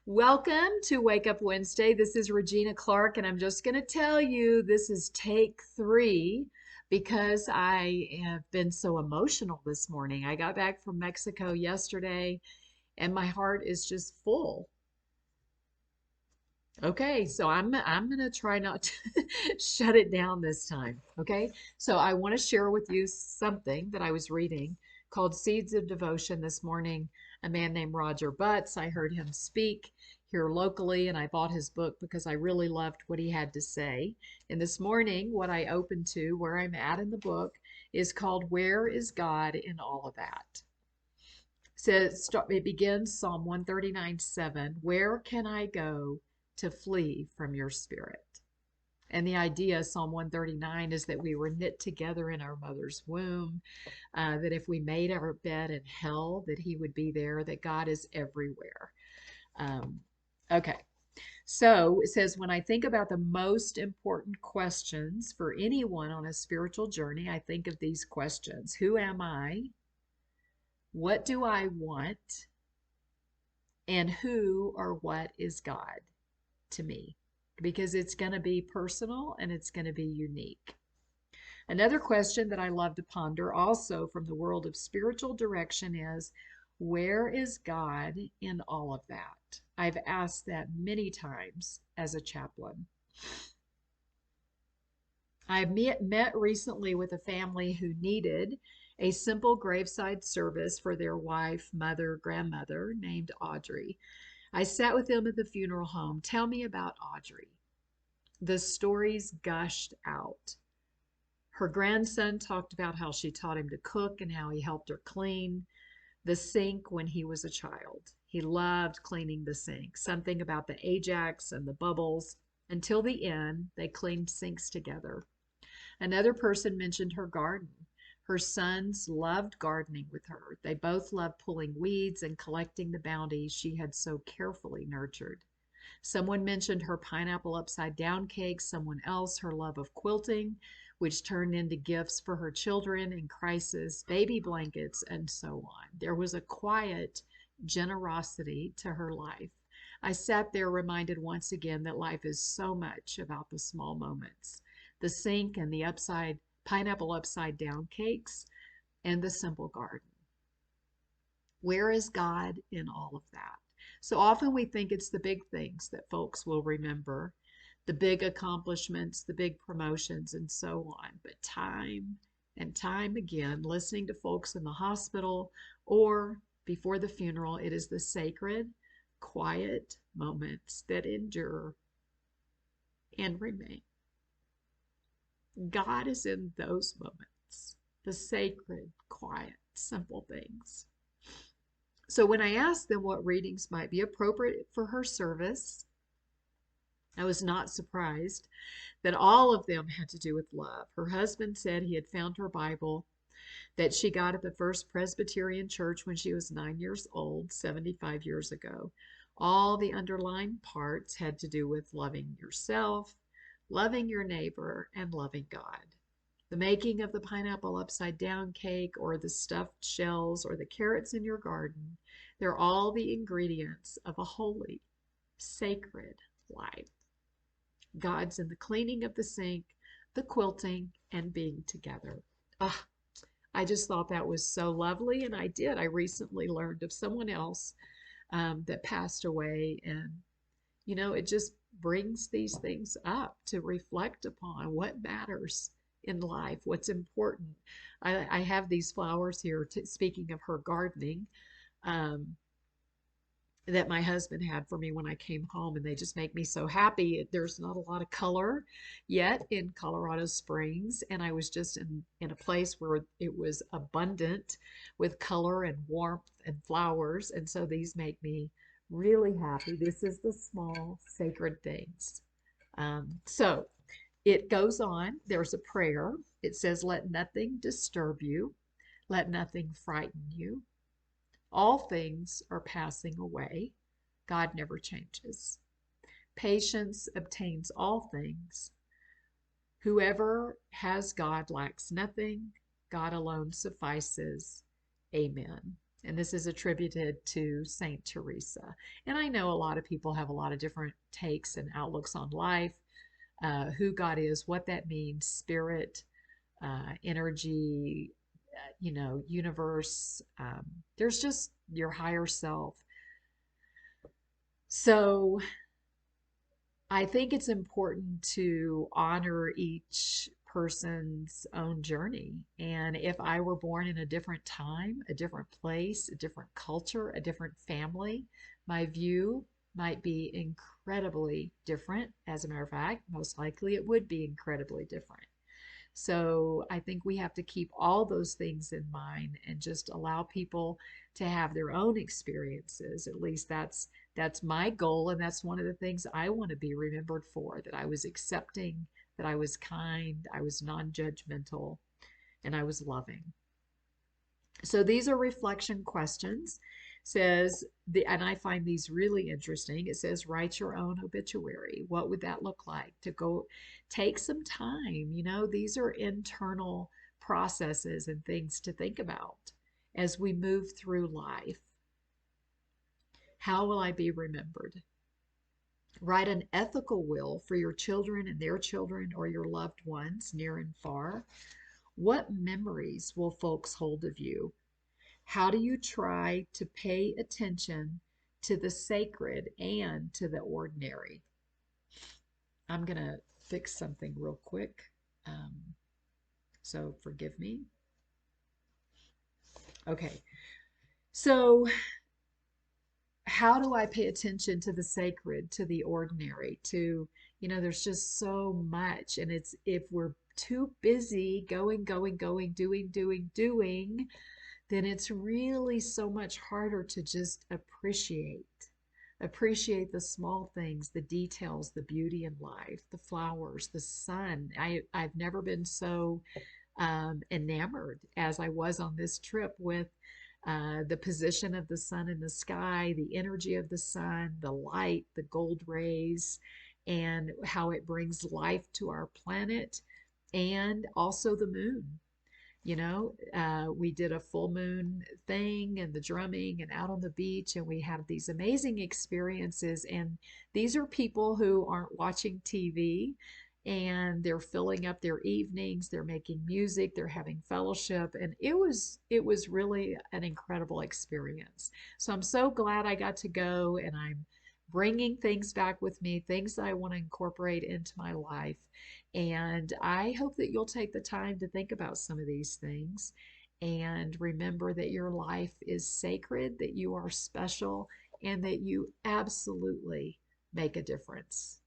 Welcome to Wake Up Wednesday. This is Regina Clark, and I'm just going to tell you this is take three because I have been so emotional this morning. I got back from Mexico yesterday, and my heart is just full. Okay, so I'm gonna try not to shut it down this time. Okay, so I want to share with you something that I was reading called Seeds of Devotion this morning. A man named Roger Butts. I heard him speak here locally, and I bought his book because I really loved what he had to say. And this morning, what I opened to, where I'm at in the book, is called "Where is God in All of That?" It begins Psalm 139:7. Where can I go to flee from your spirit? And the idea, Psalm 139, is that we were knit together in our mother's womb, that if we made our bed in hell, that he would be there, that God is everywhere. Um, okay, so it says, when I think about the most important questions for anyone on a spiritual journey, I think of these questions. Who am I? What do I want? And who or what is God to me? Because it's going to be personal and it's going to be unique. Another question that I love to ponder also from the world of spiritual direction is, where is God in all of that? I've asked that many times as a chaplain. I met recently with a family who needed a simple graveside service for their wife, mother, grandmother named Audrey. I sat with them at the funeral home. Tell me about Audrey. The stories gushed out. Her grandson talked about how she taught him to cook and how he helped her clean the sink when he was a child. He loved cleaning the sink, something about the Ajax and the bubbles. Until the end, they cleaned sinks together. Another person mentioned her garden. Her sons loved gardening with her. They both loved pulling weeds and collecting the bounties she had so carefully nurtured. Someone mentioned her pineapple upside down cake, someone else her love of quilting, which turned into gifts for her children in crisis, baby blankets, and so on. There was a quiet generosity to her life. I sat there reminded once again that life is so much about the small moments. The sink and the pineapple upside down cakes and the simple garden. Where is God in all of that? So often we think it's the big things that folks will remember, the big accomplishments, the big promotions, and so on. But time and time again, listening to folks in the hospital or before the funeral, it is the sacred, quiet moments that endure and remain. God is in those moments, the sacred, quiet, simple things. So when I asked them what readings might be appropriate for her service, I was not surprised that all of them had to do with love. Her husband said he had found her Bible that she got at the First Presbyterian Church when she was 9 years old, 75 years ago. All the underlying parts had to do with loving yourself, loving your neighbor, and loving God. The making of the pineapple upside down cake or the stuffed shells or the carrots in your garden, they're all the ingredients of a holy, sacred life. God's in the cleaning of the sink, the quilting, and being together. Ah, I just thought that was so lovely, and I did. I recently learned of someone else that passed away, and it just brings these things up to reflect upon what matters in life, what's important. I have these flowers here, speaking of her gardening, um, that my husband had for me when I came home, and they just make me so happy. There's not a lot of color yet in Colorado Springs, and I was just in a place where it was abundant with color and warmth and flowers, and so these make me really happy. This is the small sacred things. So it goes on. There's a prayer. It says, let nothing disturb you. Let nothing frighten you. All things are passing away. God never changes. Patience obtains all things. Whoever has God lacks nothing. God alone suffices. Amen. And this is attributed to Saint Teresa. And I know a lot of people have a lot of different takes and outlooks on life, who God is, what that means, spirit, energy, universe. There's just your higher self. So I think it's important to honor each person's own journey. And if I were born in a different time, a different place, a different culture, a different family, my view might be incredibly different. As a matter of fact, most likely it would be incredibly different. So I think we have to keep all those things in mind and just allow people to have their own experiences. At least that's my goal, and that's one of the things I want to be remembered for, that I was accepting, that I was kind, I was non-judgmental, and I was loving. So these are reflection questions. Says and I find these really interesting. It says write your own obituary. What would that look like? To go take some time. These are internal processes and things to think about as we move through life. How will I be remembered? Write an ethical will for your children and their children or your loved ones near and far. What memories will folks hold of you? How do you try to pay attention to the sacred and to the ordinary? I'm going to fix something real quick. So forgive me. Okay. So, how do I pay attention to the sacred, to the ordinary, there's just so much. And it's if we're too busy going, going, going, doing, doing, doing, then it's really so much harder to just appreciate the small things, the details, the beauty in life, the flowers, the sun. I've never been so enamored as I was on this trip with the position of the sun in the sky, the energy of the sun, the light, the gold rays, and how it brings life to our planet, and also the moon. We did a full moon thing and the drumming and out on the beach, and we have these amazing experiences. And these are people who aren't watching TV, and they're filling up their evenings, they're making music, they're having fellowship, and it was really an incredible experience. So I'm so glad I got to go, and I'm bringing things back with me, things that I want to incorporate into my life. And I hope that you'll take the time to think about some of these things and remember that your life is sacred, that you are special, and that you absolutely make a difference.